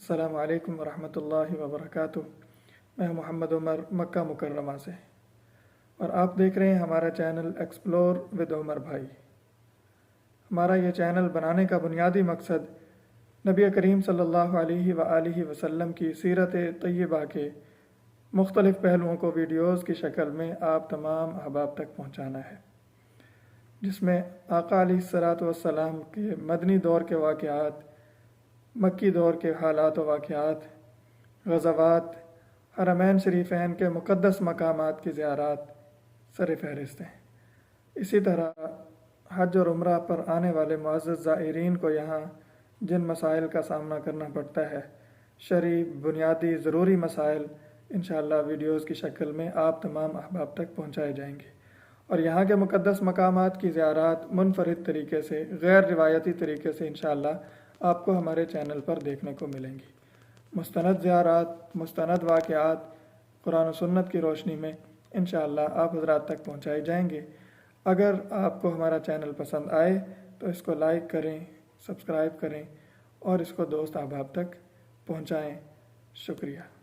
السلام علیکم ورحمۃ اللہ وبرکاتہ۔ میں محمد عمر مکہ مکرمہ سے، اور آپ دیکھ رہے ہیں ہمارا چینل ایکسپلور ود عمر بھائی۔ ہمارا یہ چینل بنانے کا بنیادی مقصد نبی کریم صلی اللہ علیہ وآلہ وسلم کی سیرت طیبہ کے مختلف پہلوؤں کو ویڈیوز کی شکل میں آپ تمام احباب تک پہنچانا ہے، جس میں آقا علیہ الصلاۃ والسلام کے مدنی دور کے واقعات، مکی دور کے حالات و واقعات، غزوات، حرمین شریفین کے مقدس مقامات کی زیارات سر فہرست ہیں۔ اسی طرح حج اور عمرہ پر آنے والے معزز زائرین کو یہاں جن مسائل کا سامنا کرنا پڑتا ہے، شرعی بنیادی ضروری مسائل انشاءاللہ ویڈیوز کی شکل میں آپ تمام احباب تک پہنچائے جائیں گے، اور یہاں کے مقدس مقامات کی زیارات منفرد طریقے سے، غیر روایتی طریقے سے انشاءاللہ آپ کو ہمارے چینل پر دیکھنے کو ملیں گی۔ مستند زیارات، مستند واقعات قرآن و سنت کی روشنی میں انشاءاللہ آپ حضرات تک پہنچائے جائیں گے۔ اگر آپ کو ہمارا چینل پسند آئے تو اس کو لائک کریں، سبسکرائب کریں اور اس کو دوست احباب تک پہنچائیں۔ شکریہ۔